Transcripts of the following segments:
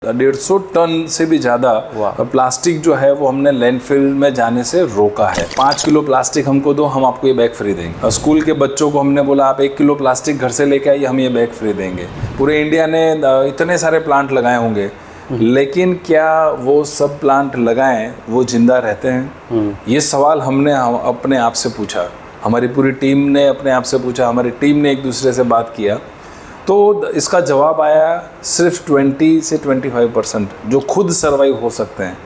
150 ton से भी ज़्यादा प्लास्टिक जो है वो हमने लैंडफिल में जाने से रोका है। 5 किलो प्लास्टिक हमको दो, हम आपको ये बैग फ्री देंगे। स्कूल के बच्चों को हमने बोला आप 1 किलो प्लास्टिक घर से लेके आइए, हम ये बैग फ्री देंगे। पूरे इंडिया ने इतने सारे प्लांट लगाए होंगे, लेकिन क्या वो सब प्लांट लगाएं वो जिंदा रहते हैं? ये सवाल हमने अपने आप से पूछा, हमारी पूरी टीम ने अपने आप से पूछा, हमारी टीम ने एक दूसरे से बात किया, तो इसका जवाब आया सिर्फ 20 से 25% जो खुद सर्वाइव हो सकते हैं।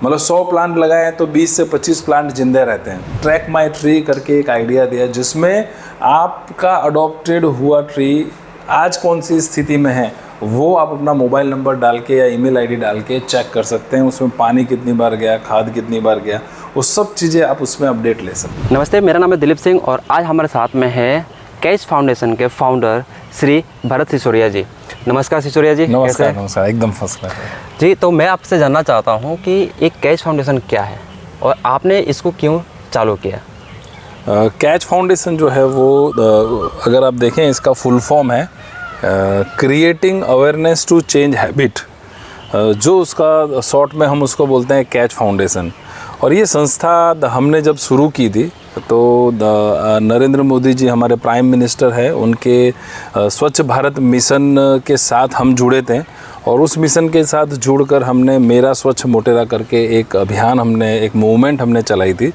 मतलब 100 प्लांट लगाए तो 20 से 25 प्लांट जिंदे रहते हैं। ट्रैक माई ट्री करके एक आइडिया दिया जिसमें आपका अडॉप्टेड हुआ ट्री आज कौन सी स्थिति में है वो आप अपना मोबाइल नंबर डाल के या ईमेल आईडी डाल के चेक कर सकते हैं। उसमें पानी कितनी बार गया, खाद कितनी बार गया, वो सब चीज़ें आप उसमें अपडेट ले सकते हैं। नमस्ते, मेरा नाम है दिलीप सिंह और आज हमारे साथ में है कैच फाउंडेशन के फाउंडर श्री भरत सिसोदिया जी। नमस्कार सिसोदिया जी। नमस्कार। नमस्कार, एकदम फर्स्ट क्लास जी। तो मैं आपसे जानना चाहता हूँ कि एक कैच फाउंडेशन क्या है और आपने इसको क्यों चालू किया? कैच फाउंडेशन जो है वो अगर आप देखें इसका फुल फॉर्म है creating awareness to change habit, जो उसका शॉर्ट में हम उसको बोलते हैं कैच फाउंडेशन। और ये संस्था हमने जब शुरू की थी तो नरेंद्र मोदी जी हमारे प्राइम मिनिस्टर हैं, उनके स्वच्छ भारत मिशन के साथ हम जुड़े थे और उस मिशन के साथ जुड़कर हमने मेरा स्वच्छ मोटेरा करके एक अभियान एक मूवमेंट हमने चलाई थी।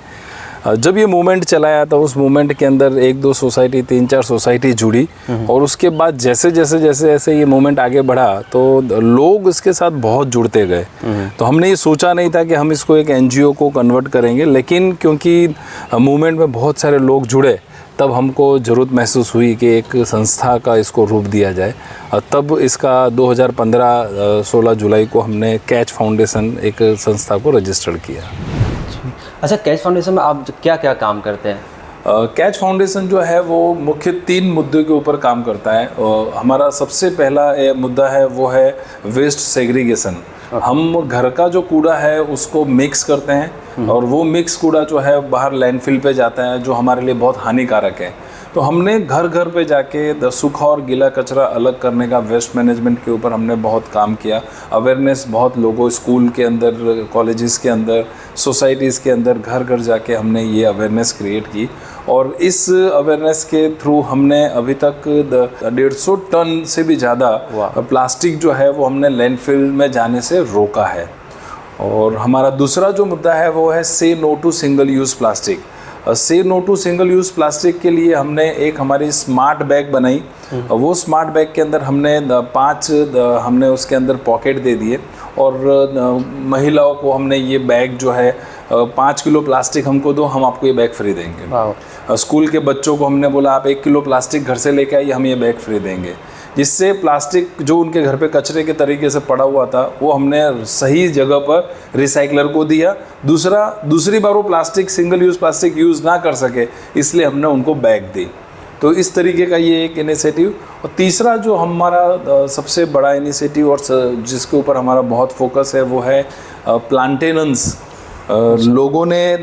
जब ये मूवमेंट चलाया तो उस मूवमेंट के अंदर 1-2 सोसाइटी 3-4 सोसाइटी जुड़ी और उसके बाद जैसे जैसे ये मूवमेंट आगे बढ़ा तो लोग इसके साथ बहुत जुड़ते गए। तो हमने ये सोचा नहीं था कि हम इसको एक एनजीओ को कन्वर्ट करेंगे, लेकिन क्योंकि मूवमेंट में बहुत सारे लोग जुड़े तब हमको ज़रूरत महसूस हुई कि एक संस्था का इसको रूप दिया जाए। तब इसका 2015-16 जुलाई को हमने कैच फाउंडेशन एक संस्था को रजिस्टर्ड किया। अच्छा, कैच फाउंडेशन में आप क्या क्या काम करते हैं? कैच फाउंडेशन जो है वो मुख्य 3 मुद्दों के ऊपर काम करता है। हमारा सबसे पहला मुद्दा है वो है वेस्ट सेग्रीगेशन। हम घर का जो कूड़ा है उसको मिक्स करते हैं और वो मिक्स कूड़ा जो है बाहर लैंडफिल पे जाता है, जो हमारे लिए बहुत हानिकारक है। तो हमने घर घर पे जाके सूखा और गीला कचरा अलग करने का, वेस्ट मैनेजमेंट के ऊपर हमने बहुत काम किया। अवेयरनेस बहुत लोगों, स्कूल के अंदर, कॉलेजेस के अंदर, सोसाइटीज़ के अंदर घर घर जाके हमने ये अवेयरनेस क्रिएट की और इस अवेयरनेस के थ्रू हमने अभी तक 150 टन से भी ज़्यादा प्लास्टिक जो है वो हमने लैंडफिल में जाने से रोका है। और हमारा दूसरा जो मुद्दा है वो है say no to single use plastic. Say no to single use plastic के लिए हमने एक हमारी स्मार्ट बैग बनाई। वो स्मार्ट बैग के अंदर हमने 5 हमने उसके अंदर पॉकेट दे दिए और महिलाओं को हमने ये बैग जो है 5 किलो प्लास्टिक हमको दो, हम आपको ये बैग फ्री देंगे। स्कूल के बच्चों को हमने बोला आप 1 किलो प्लास्टिक घर से लेके आइए, हम ये बैग फ्री देंगे। जिससे प्लास्टिक जो उनके घर पे कचरे के तरीके से पड़ा हुआ था वो हमने सही जगह पर रिसाइकलर को दिया। दूसरी बार वो plastic single use plastic use ना कर सके, इसलिए हमने उनको बैग दी। तो इस तरीके का ये एक इनिशिएटिव। और तीसरा जो हमारा सबसे बड़ा इनिशिएटिव और जिसके ऊपर हमारा बहुत फोकस है वो है प्लांटेनेंस। लोगों ने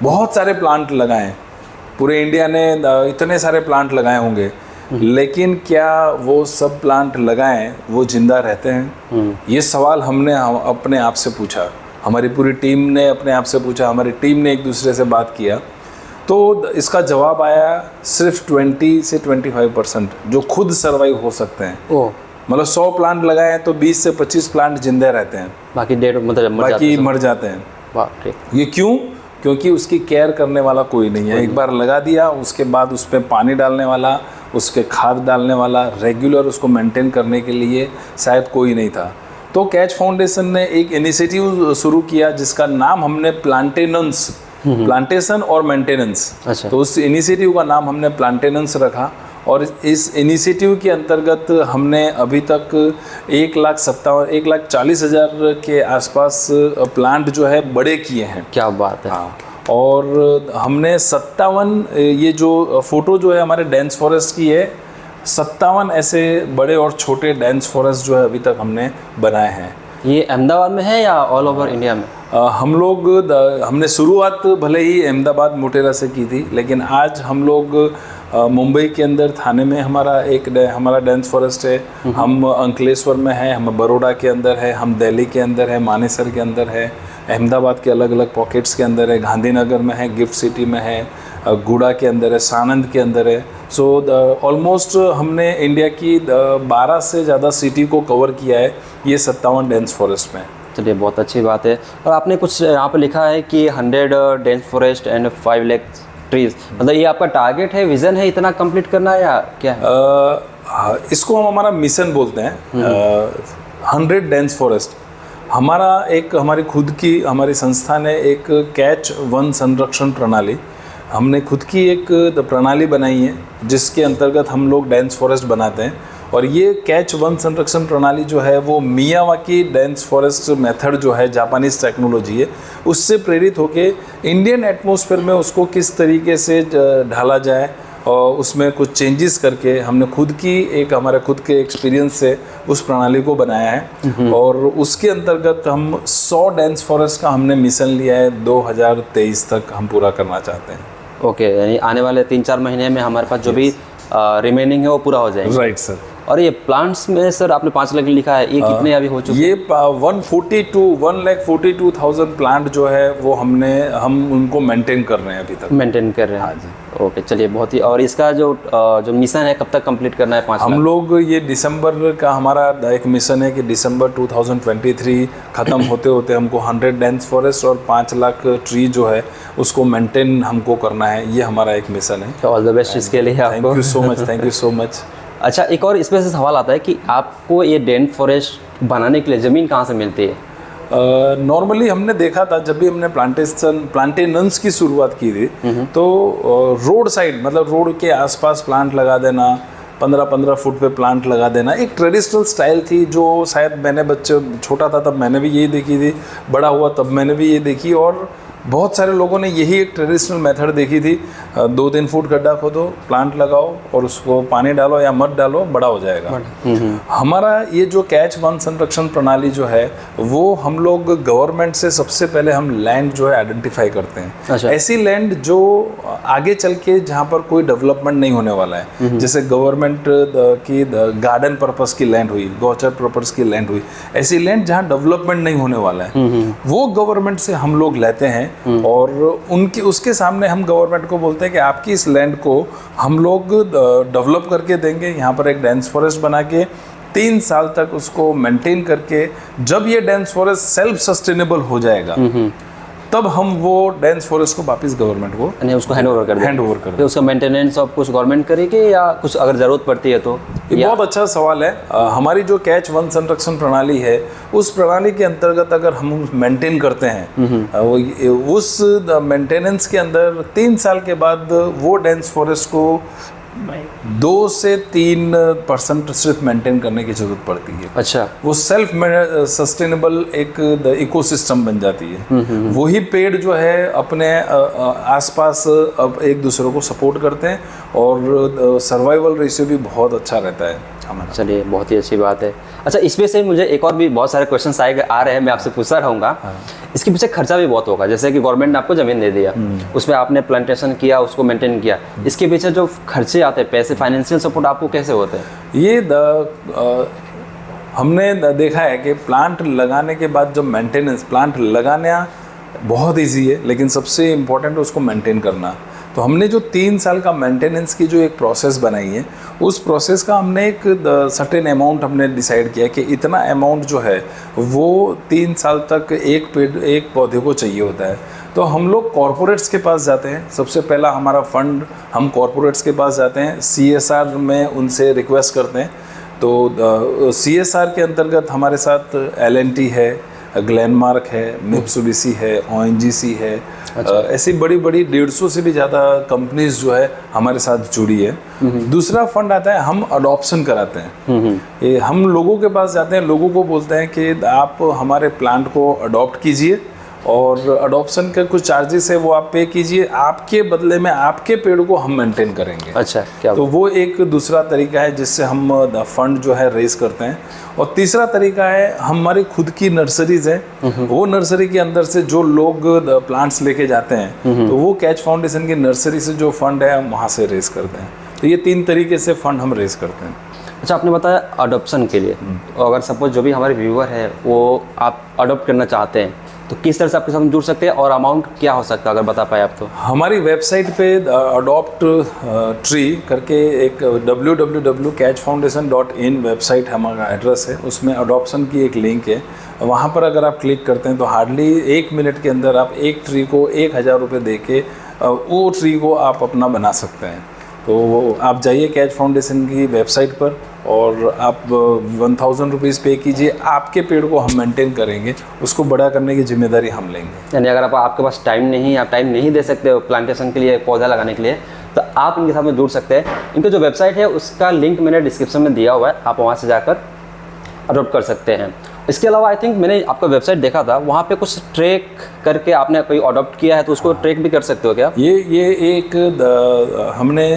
बहुत सारे प्लांट लगाए, पूरे इंडिया ने इतने सारे प्लांट लगाए होंगे, लेकिन क्या वो सब प्लांट लगाएं वो जिंदा रहते हैं? ये सवाल हमने अपने आप से पूछा, हमारी पूरी टीम ने अपने आप से पूछा, हमारी टीम ने एक दूसरे से बात किया, तो इसका जवाब आया सिर्फ 20 से 25% जो खुद सर्वाइव हो सकते हैं। मतलब 100 प्लांट लगाए तो 20 से 25 प्लांट जिंदे रहते हैं, बाकी मर जाते हैं। ये क्यों? क्योंकि उसकी केयर करने वाला कोई नहीं है। एक बार लगा दिया, उसके बाद उस पर पानी डालने वाला, उसके खाद डालने वाला, रेगुलर उसको मेंटेन करने के लिए शायद कोई नहीं था। तो कैच फाउंडेशन ने एक इनिशिएटिव शुरू किया जिसका नाम हमने प्लांटेनेंस, प्लांटेशन और मेंटेनेंस। अच्छा। तो उस इनिशिएटिव का नाम हमने प्लांटेनेंस रखा और इस इनिशिएटिव के अंतर्गत हमने अभी तक 1,40,000 के आसपास प्लांट जो है बड़े किए हैं। क्या बात है। हाँ। और हमने 57 ये जो फोटो जो है हमारे डेंस फॉरेस्ट की है, 57 ऐसे बड़े और छोटे डेंस फॉरेस्ट जो है अभी तक हमने बनाए हैं। ये अहमदाबाद में है या ऑल ओवर इंडिया में? हमने शुरुआत भले ही अहमदाबाद मोटेरा से की थी, लेकिन आज हम लोग मुंबई के अंदर थाने में हमारा डेंस फॉरेस्ट है। हम अंकलेश्वर में है, हम बड़ौदा के अंदर है, हम दिल्ली के अंदर है, मानेसर के अंदर है, अहमदाबाद के अलग अलग पॉकेट्स के अंदर है, गांधीनगर में है, गिफ्ट सिटी में है, गुड़ा के अंदर है, सानंद के अंदर है। सो ऑलमोस्ट हमने इंडिया की 12 से ज़्यादा सिटी को कवर किया है ये 57 डेंस फॉरेस्ट में। चलिए, बहुत अच्छी बात है। और आपने कुछ यहाँ पे लिखा है कि 100 dense forest and 5 lakh trees, मतलब ये आपका टारगेट है, विजन है इतना कंप्लीट करना या क्या है? इसको हम हमारा मिशन बोलते हैं। 100 डेंस फॉरेस्ट हमारी खुद की हमारी संस्था ने एक कैच वन संरक्षण प्रणाली, हमने खुद की एक प्रणाली बनाई है जिसके अंतर्गत हम लोग डेंस फॉरेस्ट बनाते हैं। और ये कैच वन संरक्षण प्रणाली जो है वो मियावाकी डेंस फॉरेस्ट मेथड जो है, जापानीज टेक्नोलॉजी है, उससे प्रेरित होके इंडियन एटमॉस्फेयर में उसको किस तरीके से ढाला जाए और उसमें कुछ चेंजेस करके हमने हमारे खुद के एक्सपीरियंस से उस प्रणाली को बनाया है। और उसके अंतर्गत हम 100 डेंस फॉरेस्ट का हमने मिशन लिया है, 2023 तक हम पूरा करना चाहते हैं। ओके, यानी आने वाले 3-4 महीने में हमारे पास जो भी रिमेनिंग है वो पूरा हो जाएगा। Right sir. और ये प्लांट्स में सर आपने 5 लाख लिखा है, ये कितने अभी हो चुके? ये 1,42,000 प्लांट जो है वो हम उनको मेंटेन कर रहे हैं अभी तक। मेंटेन कर रहे हैं। हाँ जी। ओके, चलिए, बहुत ही। और इसका जो मिशन है कब तक कंप्लीट करना है? 5 लाख। हम लोग ये दिसंबर का हमारा एक मिशन है कि दिसंबर 2023 ख़त्म होते होते हमको 100 डेंस फॉरेस्ट और 5 लाख ट्री जो है उसको मेंटेन हमको करना है। ये हमारा एक मिशन है। ऑल द बेस्ट इसके लिए आपको। Thank you so much, thank you so much. अच्छा, एक और इसमें से सवाल आता है कि आपको ये डेंस फॉरेस्ट बनाने के लिए ज़मीन कहाँ से मिलती है? नॉर्मली हमने देखा था जब भी हमने प्लांटेशंस की शुरुआत की थी तो रोड साइड, मतलब रोड के आसपास प्लांट लगा देना, 15-15 फुट पे प्लांट लगा देना एक ट्रेडिशनल स्टाइल थी, जो शायद मैंने छोटा था तब मैंने भी यही देखी थी, बड़ा हुआ तब मैंने भी ये देखी, और बहुत सारे लोगों ने यही एक ट्रेडिशनल मेथड देखी थी। 2-3 फुट गड्ढा खोदो, प्लांट लगाओ और उसको पानी डालो या मत डालो, बड़ा हो जाएगा। हमारा ये जो कैच वन संरक्षण प्रणाली जो है वो हम लोग गवर्नमेंट से सबसे पहले हम लैंड जो है आइडेंटिफाई करते हैं। अच्छा। ऐसी लैंड जो आगे चल के जहाँ पर कोई डेवलपमेंट नहीं होने वाला है, जैसे गवर्नमेंट की गार्डन पर्पस की लैंड हुई, गौचर पर्पस की लैंड हुई, ऐसी लैंड जहाँ डेवलपमेंट नहीं होने वाला है वो गवर्नमेंट से हम लोग लेते हैं और उसके सामने हम गवर्नमेंट को बोलते हैं कि आपकी इस लैंड को हम लोग डेवलप करके देंगे, यहाँ पर एक डेंस फॉरेस्ट बना के 3 साल तक उसको मेंटेन करके, जब ये डेंस फॉरेस्ट सेल्फ सस्टेनेबल हो जाएगा तब हम वो डेंस फॉरेस्ट को वापस गवर्नमेंट को यानी उसको हैंड ओवर कर दें। दें। उसका मेंटेनेंस सब कुछ गवर्नमेंट करेगी या कुछ अगर ज़रूरत पड़ती है तो? ये बहुत अच्छा सवाल है। हमारी जो कैच वन संरक्षण प्रणाली है उस प्रणाली के अंतर्गत अगर हम मेंटेन करते हैं, उस मेंटेनेंस के अंदर 3 साल के बाद वो डेंस फॉरेस्ट को 2 से 3% सिर्फ मेंटेन करने की जरूरत पड़ती है। अच्छा। वो सेल्फ सस्टेनेबल एक इकोसिस्टम बन जाती है। वही पेड़ जो है अपने आसपास अब एक दूसरे को सपोर्ट करते हैं और सर्वाइवल रेशियो भी बहुत अच्छा रहता है हमारा। चलिए, बहुत ही अच्छी बात है। अच्छा, इसमें से मुझे एक और भी बहुत सारे क्वेश्चन आ रहे हैं, मैं आपसे पूछता रहूँगा। इसके पीछे खर्चा भी बहुत होगा, जैसे कि गवर्नमेंट ने आपको ज़मीन दे दिया, उसमें आपने प्लांटेशन किया, उसको मेंटेन किया, इसके पीछे जो खर्चे आते हैं, पैसे, फाइनेंशियल सपोर्ट आपको कैसे होते हैं? ये हमने देखा है कि प्लांट लगाने के बाद जो मेंटेनेंस, प्लांट लगाना बहुत इजी है लेकिन सबसे इम्पोर्टेंट है उसको मेंटेन करना। तो हमने जो 3 साल का मेंटेनेंस की जो एक प्रोसेस बनाई है, उस प्रोसेस का हमने एक सर्टेन अमाउंट हमने डिसाइड किया कि इतना अमाउंट जो है वो 3 साल तक एक पौधे को चाहिए होता है। तो हम लोग कॉरपोरेट्स के पास जाते हैं, सबसे पहला हमारा फंड हम कॉरपोरेट्स के पास जाते हैं, CSR में उनसे रिक्वेस्ट करते हैं। तो CSR के अंतर्गत हमारे साथ L&T है, ग्लेनमार्क है, मित्सुबिशी है, ONGC है। अच्छा। ऐसी बड़ी बड़ी 150 से भी ज़्यादा कंपनीज जो है हमारे साथ जुड़ी है। दूसरा फंड आता है, हम अडॉप्शन कराते हैं। ये हम लोगों के पास जाते हैं, लोगों को बोलते हैं कि आप हमारे प्लांट को अडॉप्ट कीजिए और अडॉप्शन के कुछ चार्जेस है वो आप पे कीजिए, आपके बदले में आपके पेड़ को हम मेंटेन करेंगे। अच्छा, क्या? तो वो एक दूसरा तरीका है जिससे हम फंड जो है रेज करते हैं। और तीसरा तरीका है हमारी खुद की नर्सरीज हैं, वो नर्सरी के अंदर से जो लोग प्लांट्स लेके जाते हैं तो वो कैच फाउंडेशन की नर्सरी से जो फंड है हम वहाँ से रेज करते हैं। तो ये 3 तरीके से फंड हम रेज करते हैं। अच्छा, आपने बताया अडॉप्शन के लिए, तो अगर सपोज जो भी हमारे व्यूअर है वो आप अडॉप्ट करना चाहते हैं तो किस तरह से आपके साथ जुड़ सकते हैं और अमाउंट क्या हो सकता है, अगर बता पाए आप तो? हमारी वेबसाइट पे अडॉप्ट ट्री करके एक www.catchfoundation.in वेबसाइट हमारा एड्रेस है, उसमें अडॉप्शन की एक लिंक है। वहाँ पर अगर आप क्लिक करते हैं तो हार्डली 1 मिनट के अंदर आप एक ट्री को 1000 रुपये दे के वो ट्री को आप अपना बना सकते हैं। तो आप जाइए कैच फाउंडेशन की वेबसाइट पर और आप 1000 रुपीज़ पे कीजिए, आपके पेड़ को हम मेंटेन करेंगे, उसको बड़ा करने की जिम्मेदारी हम लेंगे। यानी अगर आपके पास टाइम नहीं, आप टाइम नहीं दे सकते प्लांटेशन के लिए, पौधा लगाने के लिए, तो आप इनके साथ में जुड़ सकते हैं। इनका जो वेबसाइट है उसका लिंक मैंने डिस्क्रिप्शन में दिया हुआ है, आप वहाँ से जाकर अडॉप्ट कर सकते हैं। इसके अलावा आई थिंक मैंने आपका वेबसाइट देखा था, वहाँ पे कुछ ट्रैक करके आपने कोई अडॉप्ट किया है तो उसको ट्रैक भी कर सकते हो क्या? ये एक हमने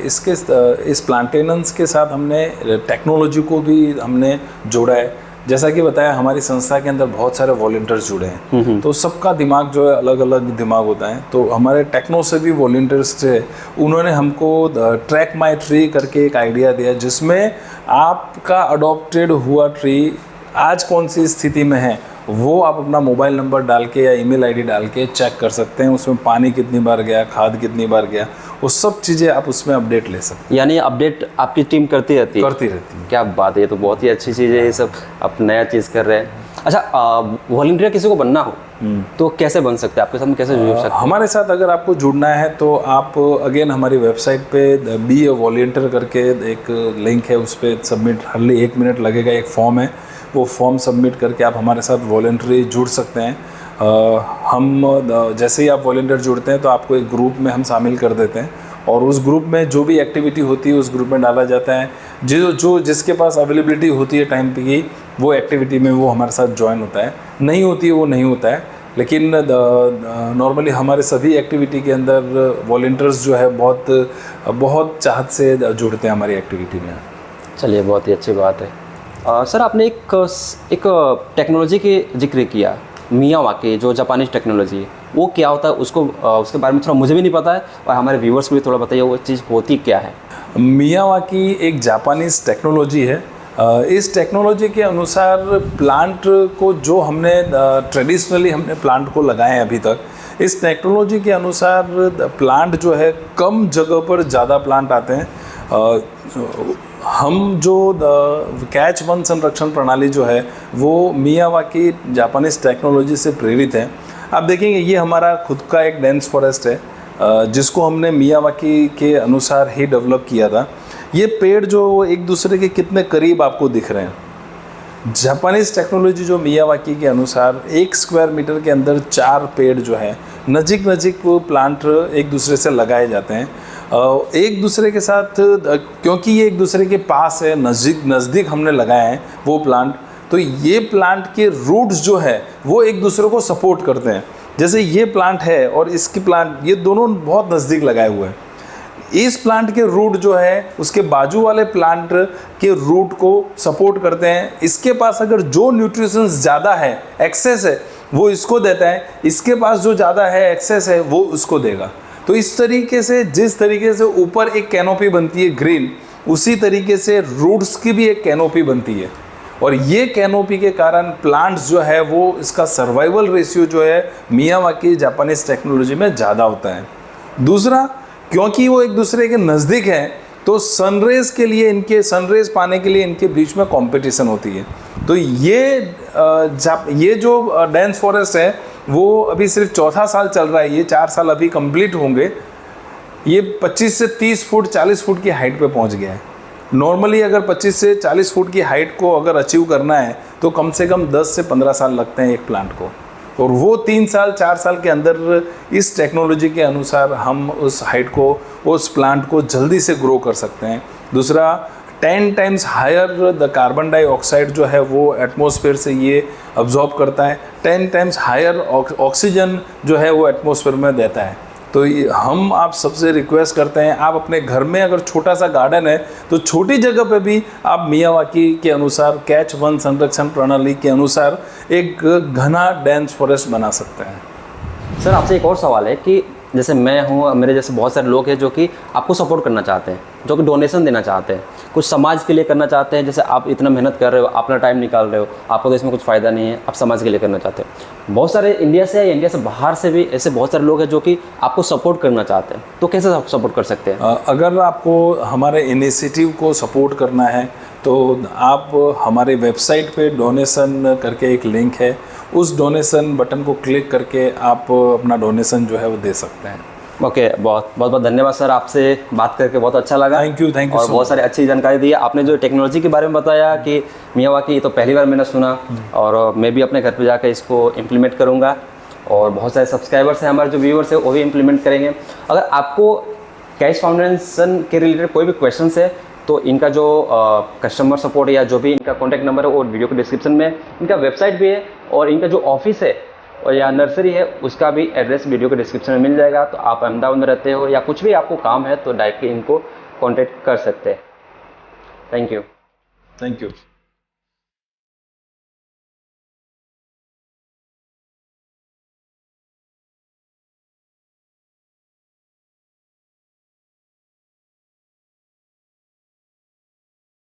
इस प्लांटेनेंस के साथ हमने टेक्नोलॉजी को भी हमने जोड़ा है। जैसा कि बताया, हमारी संस्था के अंदर बहुत सारे वॉलंटियर्स जुड़े हैं, तो सबका दिमाग जो है अलग अलग दिमाग होता है। तो हमारे टेक्नो से भी वॉलंटियर्स थे, उन्होंने हमको ट्रैक माई ट्री करके एक आइडिया दिया, जिसमें आपका अडॉप्टेड हुआ ट्री आज कौन सी स्थिति में है वो आप अपना मोबाइल नंबर डाल के या ईमेल आईडी डाल के चेक कर सकते हैं। उसमें पानी कितनी बार गया, खाद कितनी बार गया, वो सब चीज़ें आप उसमें अपडेट ले सकते हैं। यानी अपडेट आपकी टीम करती रहती है? करती रहती है। क्या बात है, ये तो बहुत ही अच्छी चीज़ है, ये सब आप नया चीज़ कर रहे हैं। अच्छा, वॉलंटियर किसी को बनना हो तो कैसे बन सकते हैं, आपके साथ में कैसे जुड़ सकते हैं? हमारे साथ अगर आपको जुड़ना है तो आप अगेन हमारी वेबसाइट पे बी ए वॉलंटियर करके एक लिंक है, उस पर सबमिट, हार्डली 1 मिनट लगेगा, एक फॉर्म है, वो फॉर्म सबमिट करके आप हमारे साथ वॉलंटरी जुड़ सकते हैं। हम जैसे ही आप वॉलंटियर जुड़ते हैं तो आपको एक ग्रुप में हम शामिल कर देते हैं और उस ग्रुप में जो भी एक्टिविटी होती है उस ग्रुप में डाला जाता है। जो जिसके पास अवेलेबिलिटी होती है टाइम की, वो एक्टिविटी में वो हमारे साथ ज्वाइन होता है, नहीं होती है वो नहीं होता है। लेकिन नॉर्मली हमारे सभी एक्टिविटी के अंदर वॉलंटियर्स जो है बहुत चाहत से जुड़ते हैं हमारी एक्टिविटी में। चलिए, बहुत ही अच्छी बात है। सर, आपने एक टेक्नोलॉजी के जिक्र किया, मियावाकी, जो जापानीज टेक्नोलॉजी है, वो क्या होता है, उसके बारे में थोड़ा मुझे भी नहीं पता है और हमारे व्यूवर्स को भी थोड़ा बताइए वो चीज़ होती क्या है। मियावाकी एक जापानीज टेक्नोलॉजी है। इस टेक्नोलॉजी के अनुसार प्लांट को जो हमने ट्रेडिशनली हमने प्लांट को लगाए हैं अभी तक, इस टेक्नोलॉजी के अनुसार प्लांट जो है कम जगह पर ज़्यादा प्लांट आते हैं। हम जो कैच वन संरक्षण प्रणाली जो है वो मियावाकी जापानीज टेक्नोलॉजी से प्रेरित है। आप देखेंगे ये हमारा खुद का एक डेंस फॉरेस्ट है जिसको हमने मियावाकी के अनुसार ही डेवलप किया था। ये पेड़ जो एक दूसरे के कितने करीब आपको दिख रहे हैं। जापानीज टेक्नोलॉजी जो मियावाकी के अनुसार 1 स्क्वायर मीटर के अंदर 4 पेड़ जो है नज़दीक प्लांट एक दूसरे से लगाए जाते हैं। एक दूसरे के साथ, क्योंकि ये एक दूसरे के पास है, नज़दीक हमने लगाए हैं वो प्लांट, तो ये प्लांट के रूट्स जो है वो एक दूसरे को सपोर्ट करते हैं। जैसे ये प्लांट है और इसकी प्लांट, ये दोनों बहुत नज़दीक लगाए हुए हैं। इस प्लांट के रूट जो है उसके बाजू वाले प्लांट के रूट को सपोर्ट करते हैं। इसके पास अगर जो न्यूट्रिशंस ज़्यादा है, एक्सेस है, वो इसको देता है, इसके पास जो ज़्यादा है, एक्सेस है, वो उसको देगा। तो इस तरीके से, जिस तरीके से ऊपर एक कैनोपी बनती है ग्रीन, उसी तरीके से रूट्स की भी एक कैनोपी बनती है और ये कैनोपी के कारण प्लांट्स जो है वो, इसका सर्वाइवल रेशियो जो है मियावाकी जापानीज टेक्नोलॉजी में ज़्यादा होता है। दूसरा, क्योंकि वो एक दूसरे के नज़दीक हैं तो सनरेज के लिए, इनके सनरेज पाने के लिए इनके बीच में कंपटीशन होती है। तो ये जो डेंस फॉरेस्ट है वो अभी सिर्फ 4था साल चल रहा है, ये 4 साल अभी कंप्लीट होंगे। ये 25 से 30 फुट 40 फुट की हाइट पे पहुंच गया है। नॉर्मली अगर 25 से 40 फुट की हाइट को अगर अचीव करना है तो कम से कम 10 से 15 साल लगते हैं एक प्लांट को, और वो 3 साल 4 साल के अंदर इस टेक्नोलॉजी के अनुसार हम उस हाइट को, उस प्लांट को जल्दी से ग्रो कर सकते हैं। दूसरा, 10 times higher the carbon dioxide जो है वो एटमॉस्फेयर से ये अब्जॉर्ब करता है, 10 टाइम्स हायर ऑक्सीजन जो है वो एटमॉस्फेयर में देता है। तो हम आप सबसे रिक्वेस्ट करते हैं, आप अपने घर में अगर छोटा सा गार्डन है तो छोटी जगह पे भी आप मियावाकी के अनुसार, कैच वन संरक्षण प्रणाली के अनुसार एक घना डेंस फॉरेस्ट बना सकते हैं। सर, आपसे एक और सवाल है कि जैसे मैं हूँ, मेरे जैसे बहुत सारे लोग हैं जो कि आपको सपोर्ट करना चाहते हैं, जो कि डोनेशन देना चाहते हैं, कुछ समाज के लिए करना चाहते हैं। जैसे आप इतना मेहनत कर रहे हो, अपना टाइम निकाल रहे हो, आपको तो इसमें कुछ फ़ायदा नहीं है, आप समाज के लिए करना चाहते हो। बहुत सारे इंडिया से या इंडिया से बाहर से भी ऐसे बहुत सारे लोग हैं जो कि आपको सपोर्ट करना चाहते हैं, तो कैसे आप सपोर्ट कर सकते हैं? अगर आपको हमारे इनिशिएटिव को सपोर्ट करना है तो आप हमारे वेबसाइट पे डोनेशन करके एक लिंक है, उस डोनेशन बटन को क्लिक करके आप अपना डोनेशन जो है वो दे सकते हैं। ओके, बहुत बहुत धन्यवाद सर, आपसे बात करके बहुत अच्छा लगा। थैंक यू और बहुत सारी अच्छी जानकारी दी। आपने जो टेक्नोलॉजी के बारे में बताया कि मियावाकी, तो पहली बार मैंने सुना, और मैं भी अपने घर पे जाकर इसको इम्प्लीमेंट करूँगा, और बहुत सारे सब्सक्राइबर्स हैं हमारे, जो व्यूअर्स हैं वो भी इम्प्लीमेंट करेंगे। अगर आपको कैश फाउंडेशन के रिलेटेड कोई भी क्वेश्चन है तो इनका जो कस्टमर सपोर्ट या जो भी इनका कॉन्टैक्ट नंबर है वो वीडियो के डिस्क्रिप्शन में, इनका वेबसाइट भी है, और इनका जो ऑफिस है और या नर्सरी है उसका भी एड्रेस वीडियो के डिस्क्रिप्शन में मिल जाएगा। तो आप अहमदाबाद में रहते हो या कुछ भी आपको काम है तो डायरेक्टली इनको कॉन्टैक्ट कर सकते हैं। Thank you. Thank you.